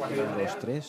1, 2, 3.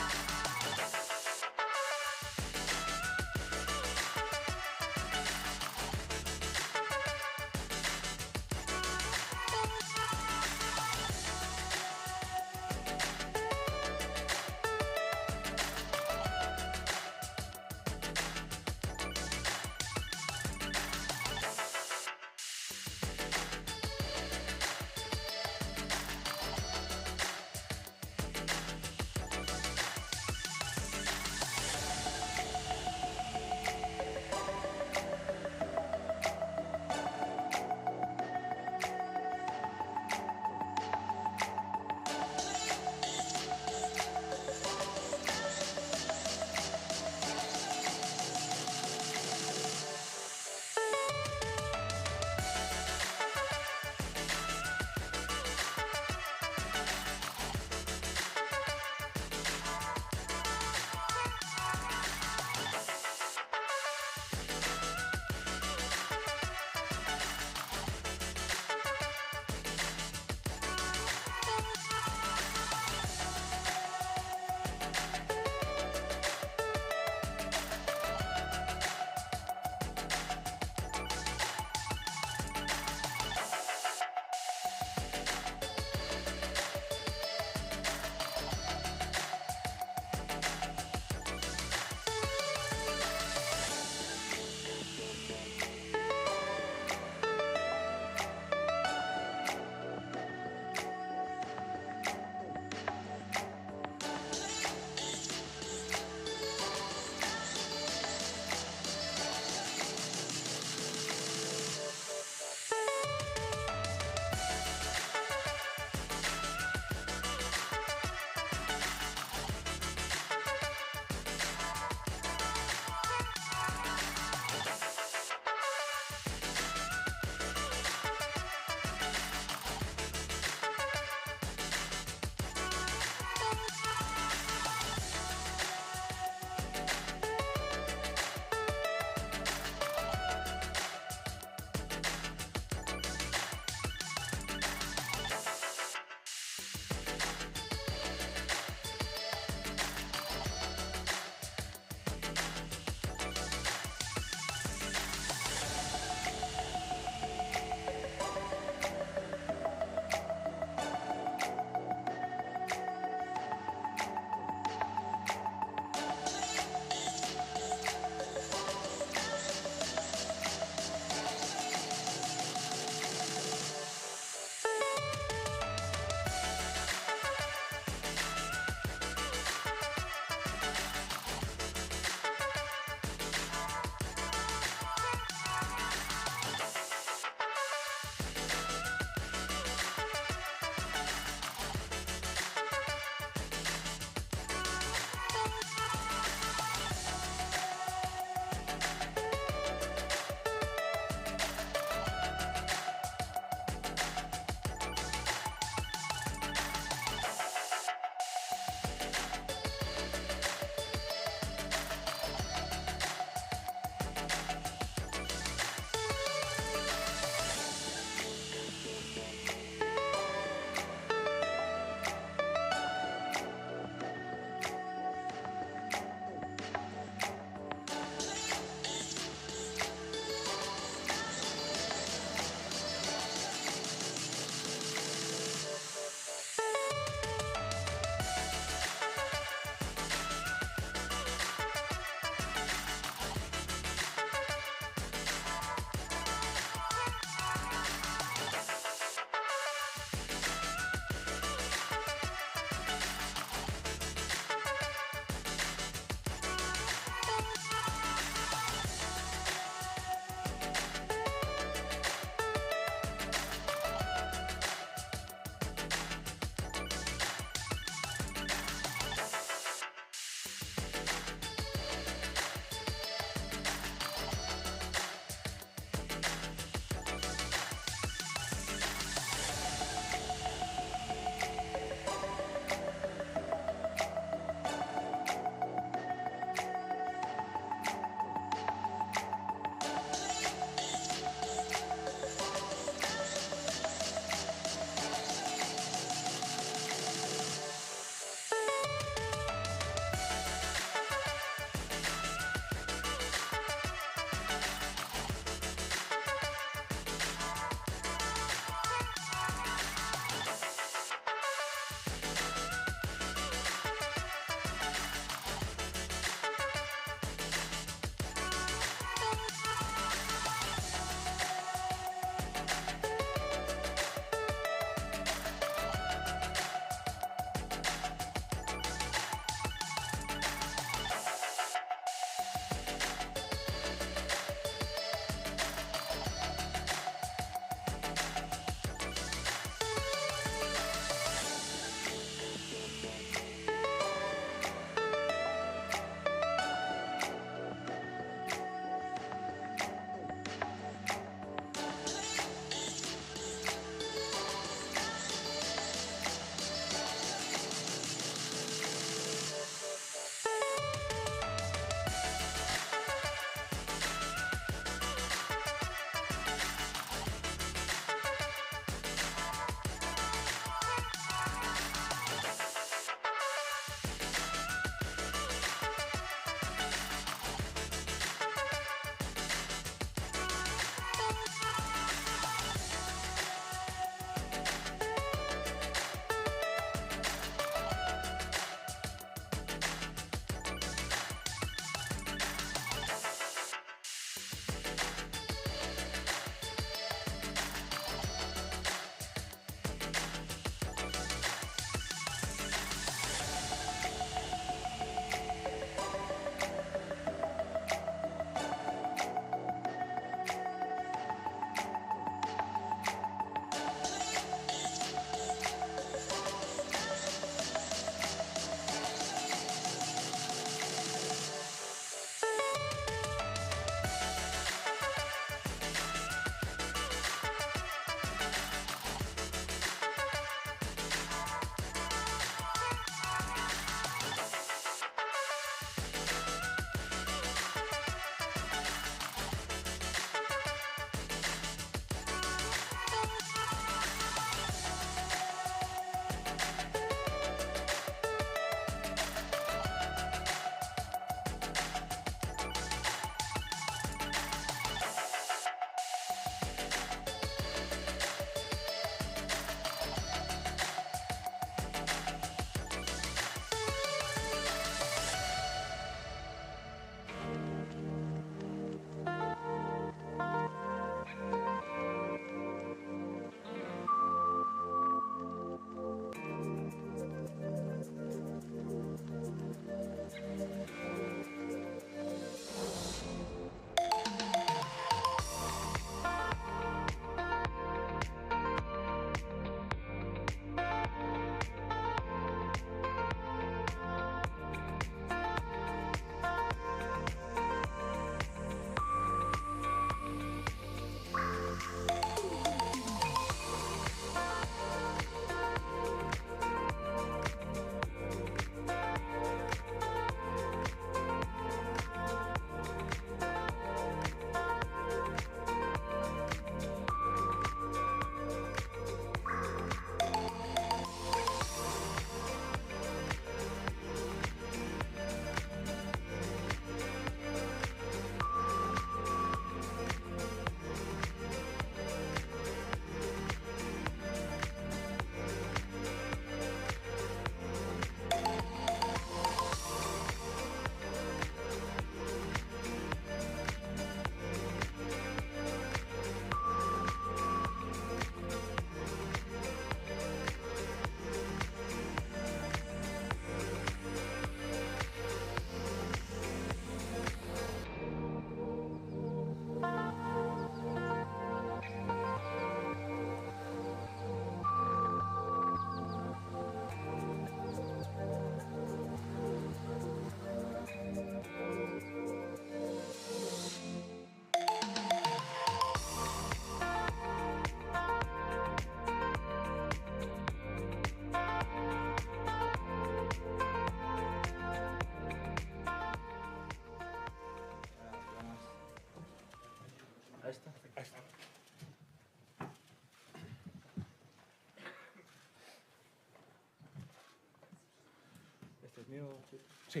Sí.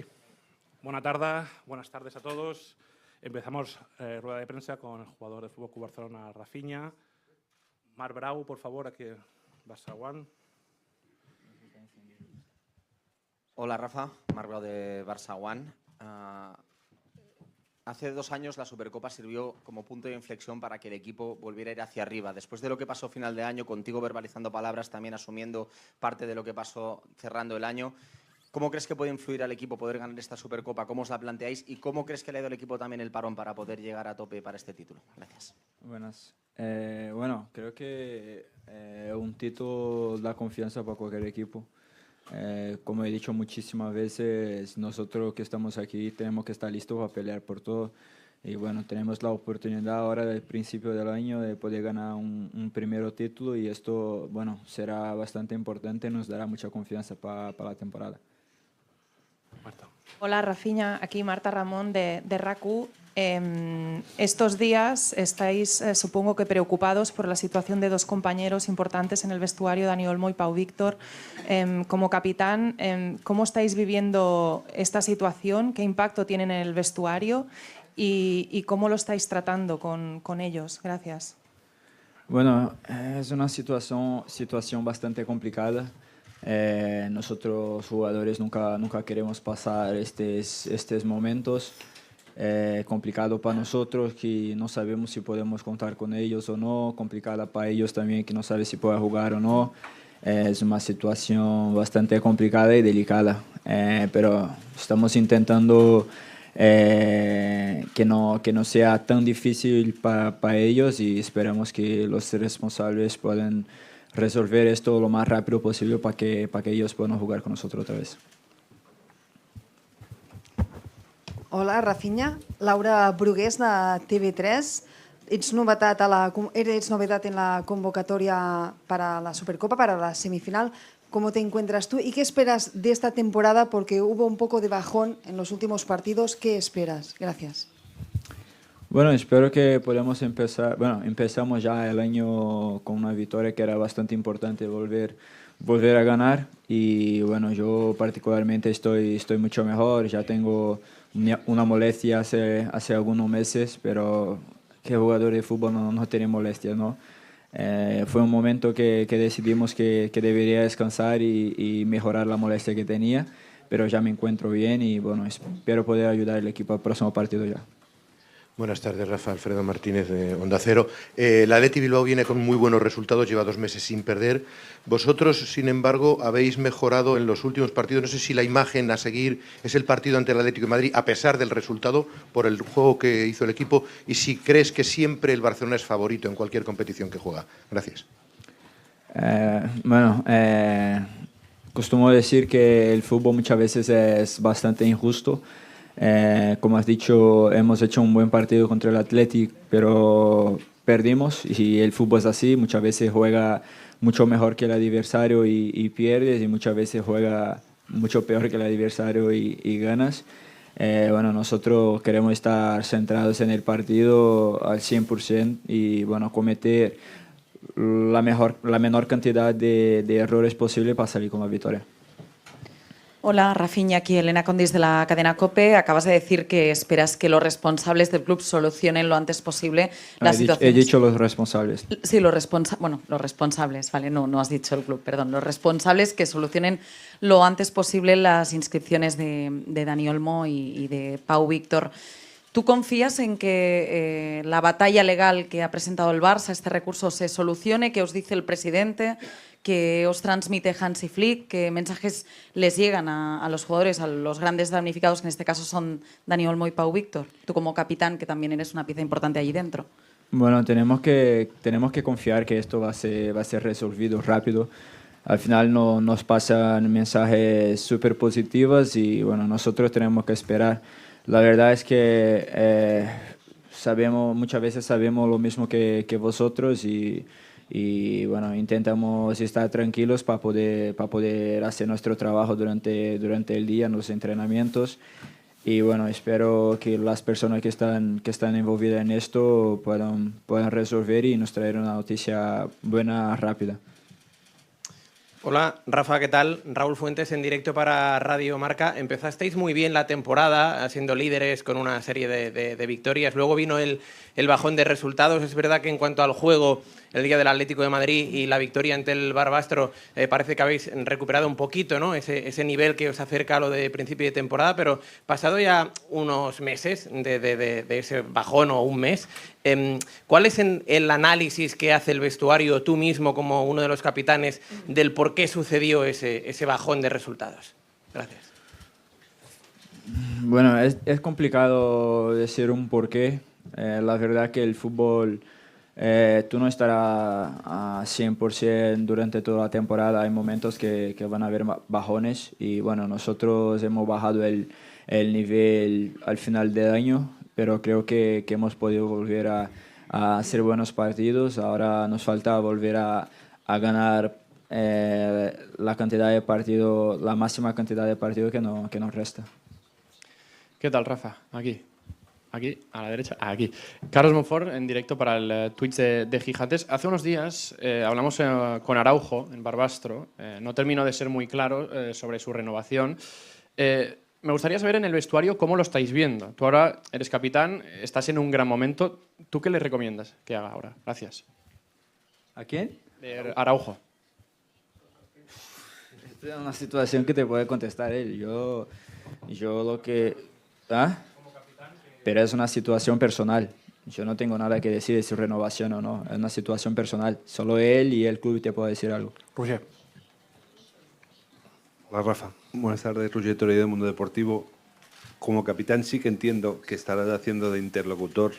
Buenas tardes a todos. Empezamos rueda de prensa con el jugador de Fútbol Club Barcelona, Rafinha. Marc Brau, por favor, aquí Barça One. Hola Rafa, Marc Brau de Barça One. Hace 2 años la Supercopa sirvió como punto de inflexión para que el equipo volviera a ir hacia arriba. Después de lo que pasó a final de año, contigo verbalizando palabras, también asumiendo parte de lo que pasó cerrando el año, ¿cómo crees que puede influir al equipo poder ganar esta Supercopa? ¿Cómo os la planteáis? ¿Y cómo crees que le ha ido al equipo también el parón para poder llegar a tope para este título? Gracias. Buenas. Bueno, creo que un título da confianza para cualquier equipo. Como he dicho muchísimas veces, nosotros que estamos aquí tenemos que estar listos para pelear por todo. Y bueno, tenemos la oportunidad ahora del principio del año de poder ganar un primer título y esto, bueno, será bastante importante, nos dará mucha confianza para la temporada. Marta. Hola Rafinha, aquí Marta Ramón de RACU. Estos días estáis, supongo que preocupados por la situación de 2 compañeros importantes en el vestuario, Dani Olmo y Pau Víctor. Como capitán, ¿cómo estáis viviendo esta situación? ¿Qué impacto tiene en el vestuario? ¿Y cómo lo estáis tratando con ellos? Gracias. Bueno, es una situación bastante complicada. Nosotros jugadores nunca queremos pasar estos momentos. Complicado para nosotros que no sabemos si podemos contar con ellos o no, complicada para ellos también que no saben si pueden jugar o no. Es una situación bastante complicada y delicada, pero estamos intentando que no sea tan difícil para ellos y esperamos que los responsables puedan resolver esto lo más rápido posible para que ellos puedan jugar con nosotros otra vez. Hola, Rafinha. Laura Brugués, de TV3. Ets novetat en la convocatoria para la Supercopa, para la semifinal. ¿Cómo te encuentras tú y qué esperas de esta temporada? Porque hubo un poco de bajón en los últimos partidos. ¿Qué esperas? Gracias. Bueno, espero que podamos empezar. Bueno, empezamos ya el año con una victoria que era bastante importante volver a ganar. Y bueno, yo particularmente estoy mucho mejor. Ya tengo una molestia hace algunos meses, pero ¿qué jugador de fútbol no tiene molestia, no? Fue un momento que decidimos que debería descansar y mejorar la molestia que tenía, pero ya me encuentro bien y bueno, espero poder ayudar al equipo al próximo partido ya. Buenas tardes, Rafa. Alfredo Martínez de Onda Cero. El Athletic Bilbao viene con muy buenos resultados, lleva 2 meses sin perder. Vosotros, sin embargo, habéis mejorado en los últimos partidos. No sé si la imagen a seguir es el partido ante el Atlético de Madrid, a pesar del resultado, por el juego que hizo el equipo, y si crees que siempre el Barcelona es favorito en cualquier competición que juega. Gracias. Costumo decir que el fútbol muchas veces es bastante injusto. Como has dicho, hemos hecho un buen partido contra el Athletic, pero perdimos y el fútbol es así. Muchas veces juega mucho mejor que el adversario y pierdes, y muchas veces juega mucho peor que el adversario y ganas. Bueno, nosotros queremos estar centrados en el partido al 100% y bueno, cometer la menor cantidad de errores posible para salir con la victoria. Hola, Rafinha, aquí Elena Condis de la cadena COPE. Acabas de decir que esperas que los responsables del club solucionen lo antes posible la situación. He dicho los responsables. Sí, los responsables, vale, no has dicho el club, perdón. Los responsables que solucionen lo antes posible las inscripciones de Dani Olmo y de Pau Víctor. ¿Tú confías en que la batalla legal que ha presentado el Barça, este recurso, se solucione? ¿Qué os dice el presidente? ¿Qué os transmite Hansi Flick? ¿Qué mensajes les llegan a los jugadores, a los grandes damnificados, que en este caso son Dani Olmo y Pau Víctor? Tú como capitán, que también eres una pieza importante allí dentro. Bueno, tenemos que confiar que esto va a ser resolvido rápido. Al final nos pasan mensajes súper positivos y bueno, nosotros tenemos que esperar. La verdad es que muchas veces sabemos lo mismo que vosotros y bueno, intentamos estar tranquilos para poder hacer nuestro trabajo durante el día en los entrenamientos. Y bueno, espero que las personas que están envolvidas en esto puedan resolver y nos traer una noticia buena rápida. Hola, Rafa, ¿qué tal? Raúl Fuentes en directo para Radio Marca. Empezasteis muy bien la temporada, siendo líderes con una serie de victorias. Luego vino el bajón de resultados. Es verdad que en cuanto al juego, el día del Atlético de Madrid y la victoria ante el Barbastro, parece que habéis recuperado un poquito, ¿no? Ese nivel que os acerca a lo de principio de temporada, pero pasado ya unos meses de ese bajón o un mes, ¿cuál es el análisis que hace el vestuario, tú mismo como uno de los capitanes, del por qué sucedió ese bajón de resultados? Gracias. Bueno, es complicado decir un porqué. La verdad que el fútbol, tú no estarás a 100% durante toda la temporada. Hay momentos que van a haber bajones y bueno, nosotros hemos bajado el nivel al final del año, pero creo que hemos podido volver a hacer buenos partidos. Ahora nos falta volver a ganar la cantidad de partidos, la máxima cantidad de partidos que nos resta. ¿Qué tal, Rafa? Aquí, a la derecha, aquí. Carlos Monfort, en directo para el Twitch de Gigantes. Hace unos días hablamos con Araujo, en Barbastro. No terminó de ser muy claro sobre su renovación. Me gustaría saber en el vestuario cómo lo estáis viendo. Tú ahora eres capitán, estás en un gran momento. ¿Tú qué le recomiendas que haga ahora? Gracias. ¿A quién? Araujo. Esta es una situación que te puede contestar él. Yo lo que... ¿Ah? Pero es una situación personal. Yo no tengo nada que decir de su renovación o no. Es una situación personal. Solo él y el club te puede decir algo. Roger. Hola, Rafa. Buenas tardes, Roger Torell de Mundo Deportivo. Como capitán sí que entiendo que estarás haciendo de interlocutor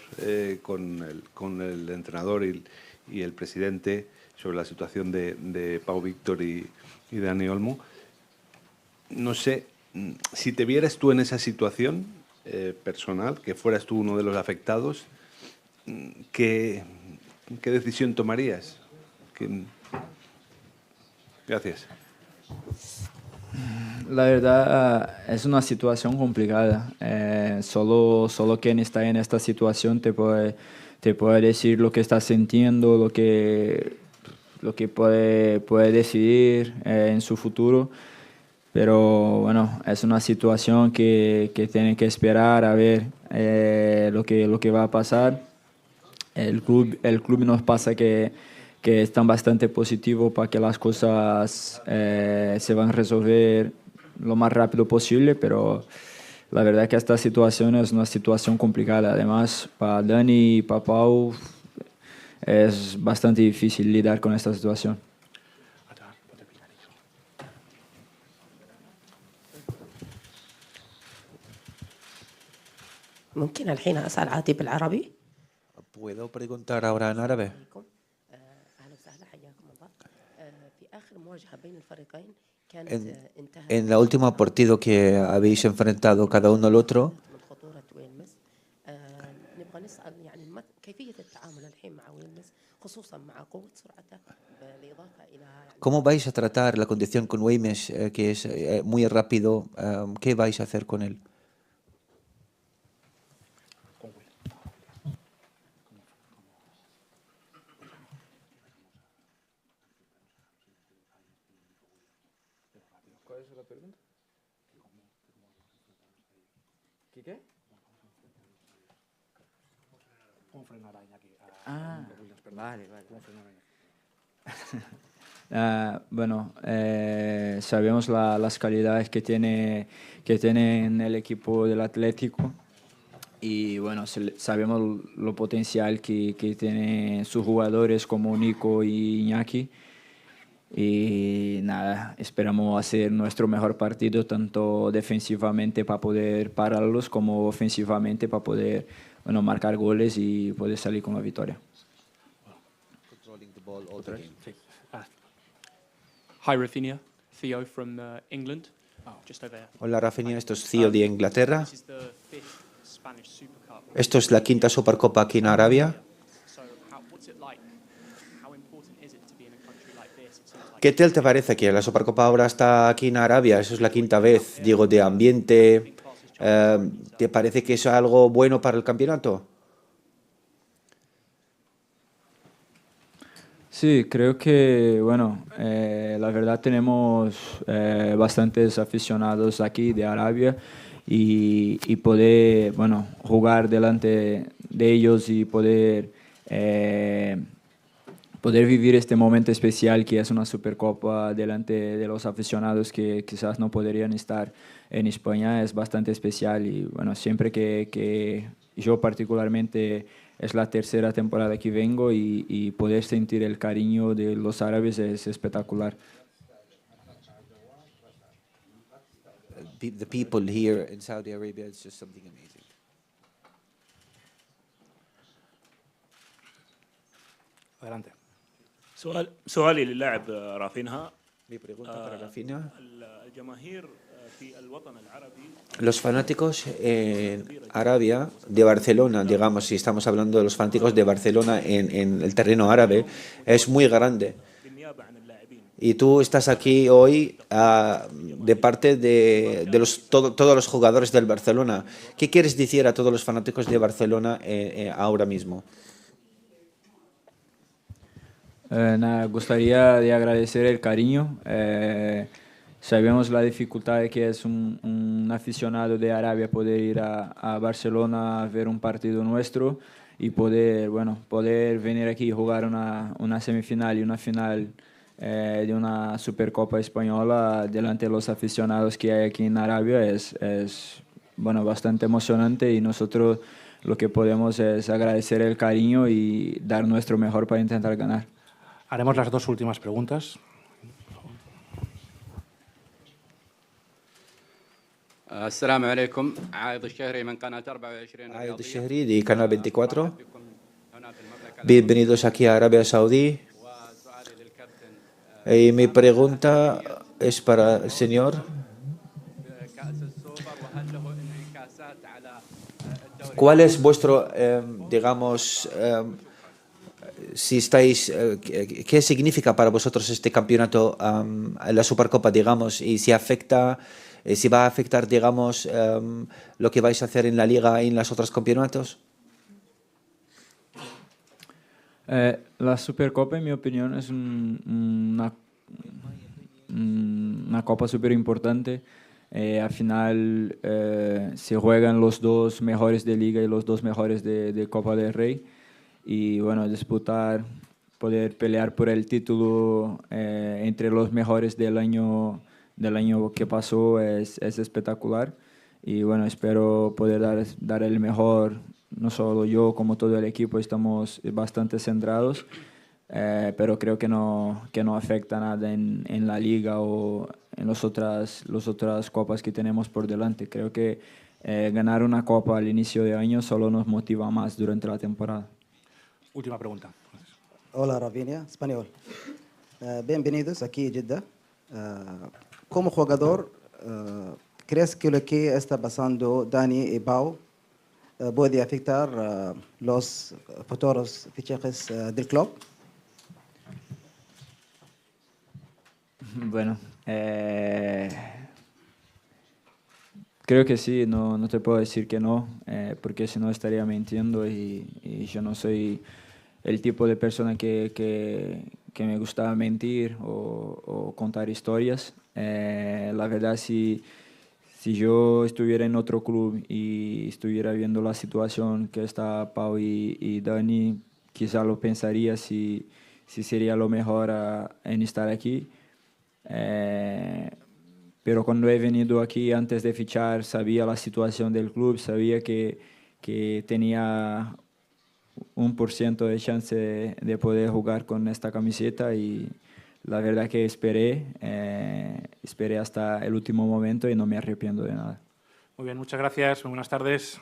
con el entrenador y el presidente sobre la situación de Pau Víctor y Dani Olmo. No sé, si te vieras tú en esa situación personal, que fueras tú uno de los afectados, ¿qué decisión tomarías? Gracias. La verdad es una situación complicada. Solo quien está en esta situación te puede decir lo que está sintiendo, lo que puede decidir en su futuro. Pero bueno, es una situación que tiene que esperar a ver lo que va a pasar. El club nos pasa que están bastante positivos para que las cosas se van a resolver lo más rápido posible, pero la verdad es que esta situación es una situación complicada. Además, para Dani y para Pau es bastante difícil lidiar con esta situación. ممكن الحين أسأل عاتب بالعربي؟ ¿Puedo preguntar ahora en árabe? أهلا وسهلا حياكم الله. في آخر مواجهة بين الفريقين كانت انتهت En el último partido que habéis enfrentado cada uno al otro, من خطورة ويلمس. نبغى نسأل يعني كيفية التعامل الحين مع ويلمس خصوصا مع قوة سرعته بالإضافة إلى ¿cómo vais a tratar la condición con Weymouth, que es muy rápido? ¿Qué vais a hacer con él? ¿Cuál es la pregunta? ¿Qué? ¿Cómo frenar a Iñaki? Vale. Bueno, sabemos las calidades que tiene en el equipo del Atlético y bueno, sabemos lo potencial que tienen sus jugadores como Nico y Iñaki. Y nada, esperamos hacer nuestro mejor partido tanto defensivamente para poder pararlos como ofensivamente para poder marcar goles y poder salir con la victoria. Hi, Rafinha. Theo from England. Just over here. Hola, Rafinha, esto es Theo de Inglaterra. This is the 5th Spanish Super Cup. Esto es la quinta Supercopa aquí en Arabia. So, what's it like? How important is it to be in a country like this? It seems like ¿Qué tal te parece que la Supercopa ahora está aquí en Arabia? Eso es la quinta vez, digo, de ambiente. ¿Te parece que es algo bueno para el campeonato? Sí, creo que, bueno, la verdad tenemos bastantes aficionados aquí de Arabia y poder, bueno, jugar delante de ellos y poder vivir este momento especial que es una Supercopa delante de los aficionados que quizás no podrían estar en España es bastante especial y bueno, siempre que yo particularmente es la tercera temporada que vengo y poder sentir el cariño de los árabes es espectacular. The people here in Saudi Arabia, it's just something amazing. Adelante. سؤالي للاعب رافينها. Mi pregunta para Rafinha. الجماهير في الوطن العربي. Los fanáticos en Arabia, de Barcelona, digamos, si estamos hablando de los fanáticos de Barcelona en el terreno árabe, es muy grande. Y tú estás aquí hoy de parte de todos los jugadores del Barcelona. ¿Qué quieres decir a todos los fanáticos de Barcelona ahora mismo? Gustaría de agradecer el cariño. Sabemos la dificultad que es un aficionado de Arabia poder ir a Barcelona a ver un partido nuestro y poder venir aquí y jugar una semifinal y una final de una Supercopa española delante de los aficionados que hay aquí en Arabia es bastante emocionante y nosotros lo que podemos es agradecer el cariño y dar nuestro mejor para intentar ganar. Haremos las dos últimas preguntas. السلام عليكم عايض الشهري من قناة 24 Aid Shehri de Canal 24. Bienvenidos aquí a Arabia Saudí. Y mi pregunta es para el señor. ¿Cuál es vuestro, digamos, si estáis, qué significa para vosotros este campeonato, la Supercopa, digamos, y si afecta, si va a afectar, digamos, lo que vais a hacer en la Liga y en los otros campeonatos? La Supercopa, en mi opinión, es una copa súper importante. Al final se juegan los dos mejores de Liga y los dos mejores de Copa del Rey. Y bueno, disputar, poder pelear por el título entre los mejores del año que pasó es espectacular. Y bueno, espero poder dar el mejor. No solo yo, como todo el equipo, estamos bastante centrados, pero creo que no afecta nada en la liga o en las otras copas que tenemos por delante. Creo que ganar una copa al inicio de año solo nos motiva más durante la temporada. Última pregunta. Hola, Rafinha, español. Bienvenidos aquí a Jeddah. Como jugador, ¿crees que lo que está pasando Dani y Pau puede afectar los futuros fichajes del club? Bueno, creo que sí, no te puedo decir que no, porque si no estaría mintiendo y yo no soy el tipo de persona que me gusta mentir o contar historias. La verdad, si yo estuviera en otro club y estuviera viendo la situación que está Pau y Dani, quizá lo pensaría si sería lo mejor en estar aquí. Pero cuando he venido aquí antes de fichar, sabía la situación del club, sabía que tenía 1% de chance de poder jugar con esta camiseta y la verdad que esperé hasta el último momento y no me arrepiento de nada. Muy bien, muchas gracias. Buenas tardes.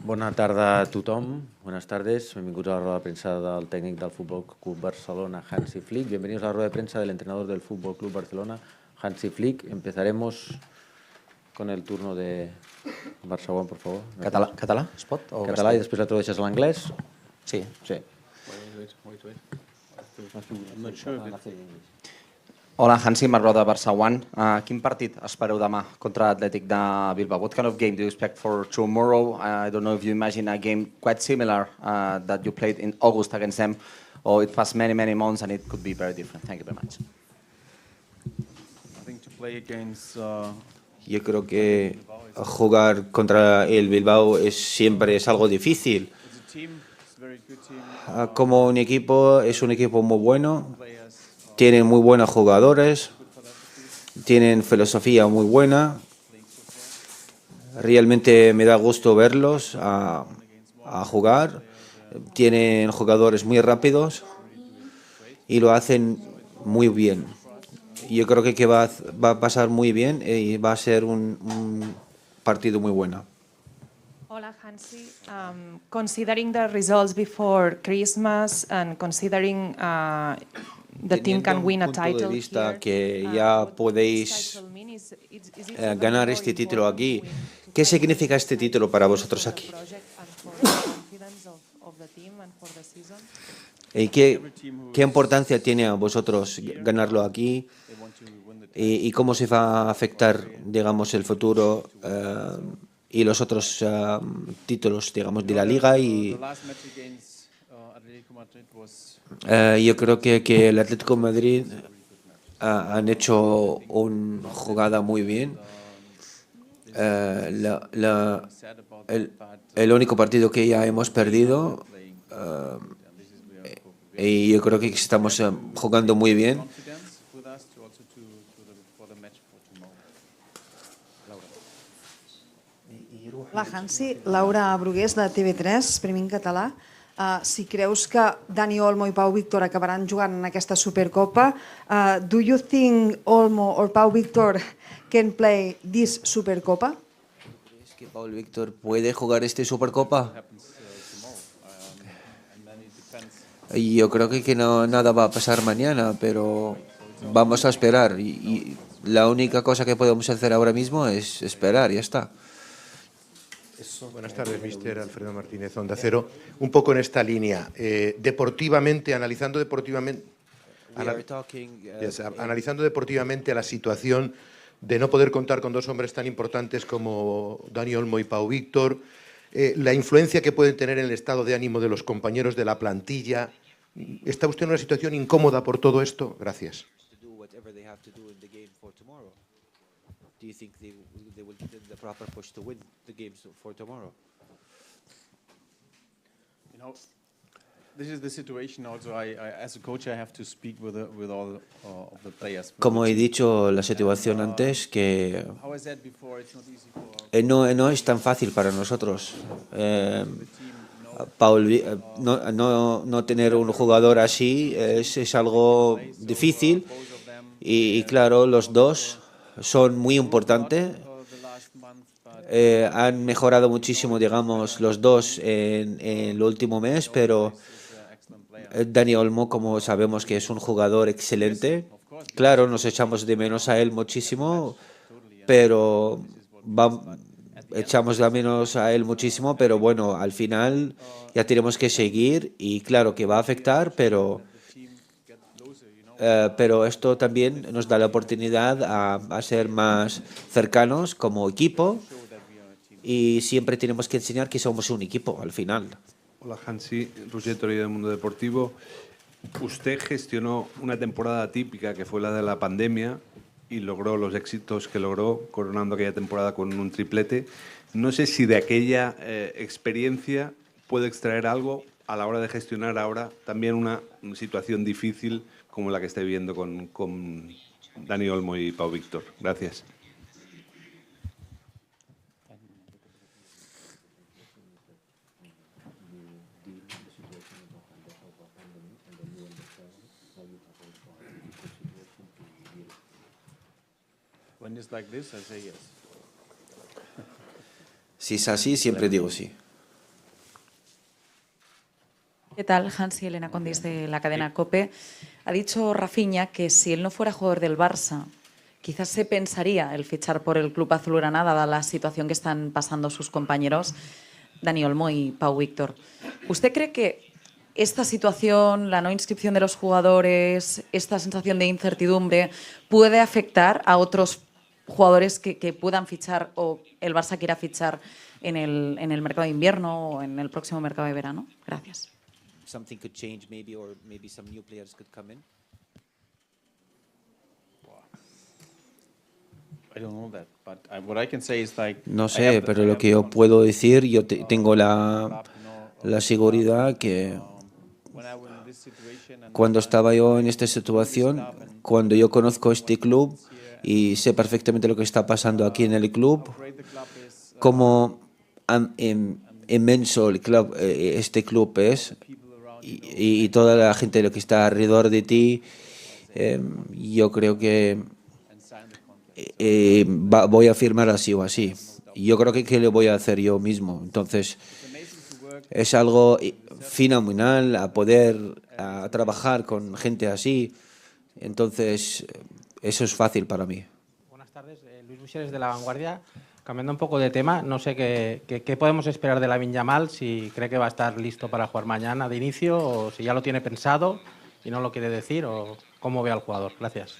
Bona tarda a tothom, buenas tardes. Benvinguts a la rueda de prensa del tècnic del Fútbol Club Barcelona, Hansi Flick. Bienvenidos a la rueda de prensa del entrenador del Fútbol Club Barcelona, Hansi Flick. Empezaremos con el turno de Barça One, por favor. Català, es pot? O Català i després la tradueixes a l'anglès? Sí. Sí. Hola, Hansi, Marc Roda, Barça One. Quin partit espereu demà contra l'Atlètic de Bilbao? What kind of game do you expect for tomorrow? I don't know if you imagine a game quite similar that you played in August against them, or it passed many, many months and it could be very different. Thank you very much. I think to play against Yo creo que jugar contra el Bilbao siempre es algo difícil. it's a team, it's a very good team. Como un equipo, es un equipo muy bueno, tienen muy buenos jugadores, tienen filosofía muy buena. Realmente me da gusto verlos a jugar. Tienen jugadores muy rápidos y lo hacen muy bien. Yo creo que va a pasar muy bien y va a ser un partido muy bueno. Hola, Hansi. Considering the results before Christmas and considering the team can win a Punto de title vista here, que ya podéis ganar este título aquí. ¿Qué significa este título para vosotros aquí? ¿Y qué importancia tiene a vosotros ganarlo aquí? ¿Y cómo se va a afectar, digamos, el futuro y los otros títulos, digamos, de la Liga? Y yo creo que el Atlético de Madrid han hecho una jugada muy bien. El único partido que ya hemos perdido y yo creo que estamos jugando muy bien. Hola, Hansi. Laura Brugués, de TV3, primer en català. Si creus que Dani Olmo i Pau Víctor acabaran jugant en aquesta Supercopa, do you think Olmo or Pau Víctor can play this Supercopa? ¿Es que Pau Víctor puede jugar este Supercopa? Yo creo que no, nada va a pasar mañana, pero vamos a esperar. Y la única cosa que podemos hacer ahora mismo es esperar, ya está. Buenas tardes, mister Alfredo Martínez, Onda Cero. Un poco en esta línea, analizando deportivamente la situación de no poder contar con dos hombres tan importantes como Dani Olmo y Pau Víctor, la influencia que pueden tener en el estado de ánimo de los compañeros de la plantilla. ¿Está usted en una situación incómoda por todo esto? Gracias. Do you think they will give them the proper push to win the games for tomorrow? You know, this is the situation. Also, as a coach, I have to speak with all of the players. Como he dicho la situación antes, que How I said before, it's not easy for no es tan fácil para nosotros. No tener un jugador así es algo difícil y claro, los dos son muy importantes. Han mejorado muchísimo, digamos, los dos en el último mes, pero Dani Olmo, como sabemos que es un jugador excelente, claro, nos echamos de menos a él muchísimo, pero echamos de menos a él muchísimo, pero bueno, al final ya tenemos que seguir y claro que va a afectar, pero esto también nos da la oportunidad a ser más cercanos como equipo y siempre tenemos que enseñar que somos un equipo al final. Hola, Hansi, Roger Torell del Mundo Deportivo. Usted gestionó una temporada típica que fue la de la pandemia y logró los éxitos que logró, coronando aquella temporada con un triplete. No sé si de aquella experiencia puede extraer algo a la hora de gestionar ahora también una situación difícil como la que está viviendo con Dani Olmo y Pau Víctor. Gracias. when it's like this, I say yes. Si es así, siempre digo sí. ¿Qué tal? Hansi Elena Condis de la cadena COPE. Ha dicho Rafinha que si él no fuera jugador del Barça, quizás se pensaría el fichar por el club azulgrana, dada la situación que están pasando sus compañeros Dani Olmo y Pau Víctor. ¿Usted cree que esta situación, la no inscripción de los jugadores, esta sensación de incertidumbre, puede afectar a otros jugadores que puedan fichar o el Barça quiera fichar en el mercado de invierno o en el próximo mercado de verano? Gracias. Something could change maybe, or maybe some new players could come in. I don't know that, but what I can say is like. No sé, pero lo que yo puedo decir, yo tengo la seguridad que cuando estaba yo en esta situación, cuando yo conozco este club y sé perfectamente lo que está pasando aquí en el club, como inmenso el club, este club es, y toda la gente lo que está alrededor de ti, yo creo que voy a firmar así o así. Yo creo que lo voy a hacer yo mismo. Entonces, es algo fenomenal a poder a trabajar con gente así. Entonces, eso es fácil para mí. Buenas tardes, Luis Buixeres de La Vanguardia. Cambiando un poco de tema, no sé qué podemos esperar de Lamine Yamal, si cree que va a estar listo para jugar mañana de inicio o si ya lo tiene pensado y no lo quiere decir, o cómo ve al jugador. Gracias.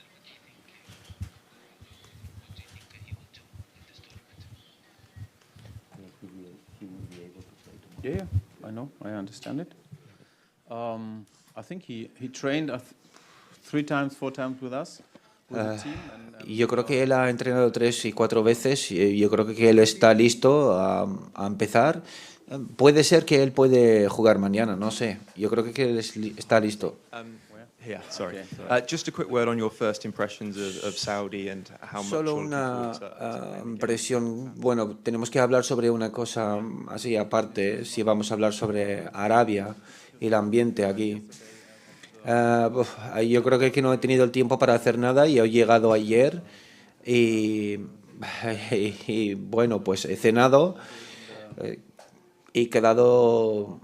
Yeah, I know, I understand it. I think he trained 3 times, 4 times with us. Yo creo que él ha entrenado 3 y 4 veces. Y yo creo que él está listo a empezar. Puede ser que él puede jugar mañana, no sé. Yo creo que él está listo. Yeah, sorry. Just a quick word on your first impressions of Saudi and how much. Solo una impresión. Bueno, tenemos que hablar sobre una cosa así aparte. Si vamos a hablar sobre Arabia y el ambiente aquí. Yo creo que no he tenido el tiempo para hacer nada y he llegado ayer y bueno, pues he cenado y he quedado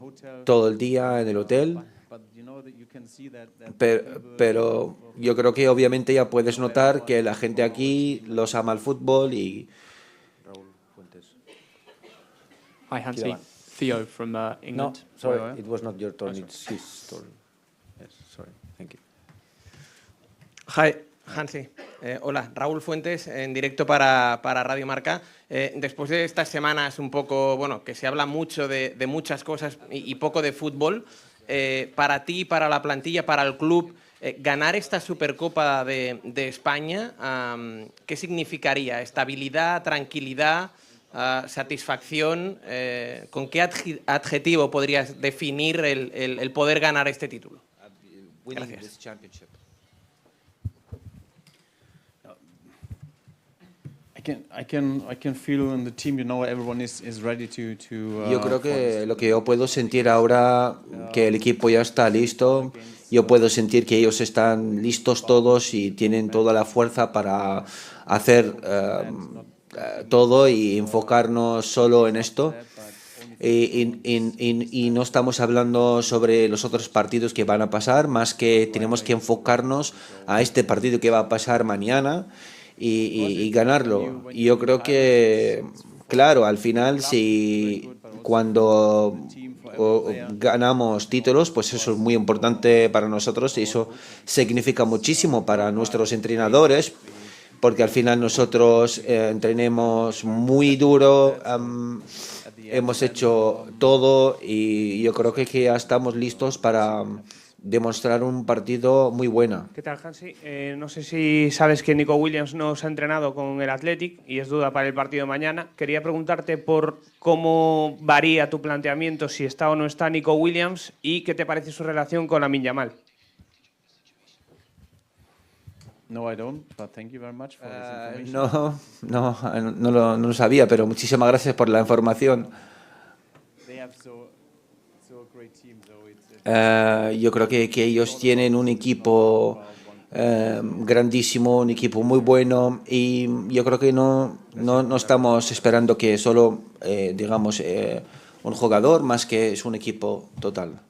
todo el día en el hotel, pero yo creo que obviamente ya puedes notar que la gente aquí los ama el fútbol y... Hi, Hansi. Theo from England. No, sorry, it was not your turn, it's his turn. Yes, sorry, thank you. Hi, Hansi. Hola, Raúl Fuentes, en directo para Radio Marca. Después de estas semanas un poco, bueno, que se habla mucho de muchas cosas y poco de fútbol, para ti, para la plantilla, para el club, ganar esta Supercopa de España, ¿qué significaría? ¿Estabilidad, tranquilidad, satisfacción? ¿Con qué adjetivo podrías definir el poder ganar este título? Gracias. I can feel in the team, you know, everyone is ready to. Yo creo que lo que yo puedo sentir ahora, que el equipo ya está listo, yo puedo sentir que ellos están listos todos y tienen toda la fuerza para hacer todo y enfocarnos solo en esto. Y no estamos hablando sobre los otros partidos que van a pasar, más que tenemos que enfocarnos a este partido que va a pasar mañana y ganarlo. Y yo creo que, claro, al final, si cuando ganamos títulos, pues eso es muy importante para nosotros y eso significa muchísimo para nuestros entrenadores, porque al final nosotros entrenemos muy duro, hemos hecho todo y yo creo que ya estamos listos para demostrar un partido muy bueno. ¿Qué tal, Hansi? No sé si sabes que Nico Williams no se ha entrenado con el Athletic y es duda para el partido de mañana. Quería preguntarte por cómo varía tu planteamiento, si está o no está Nico Williams y qué te parece su relación con Lamine Yamal. No, I don't, but thank you very much for this information. No lo sabía, pero muchísimas gracias por la información. Yo creo que ellos tienen un equipo grandísimo, un equipo muy bueno y yo creo que no estamos esperando que solo, digamos, un jugador, más que es un equipo total.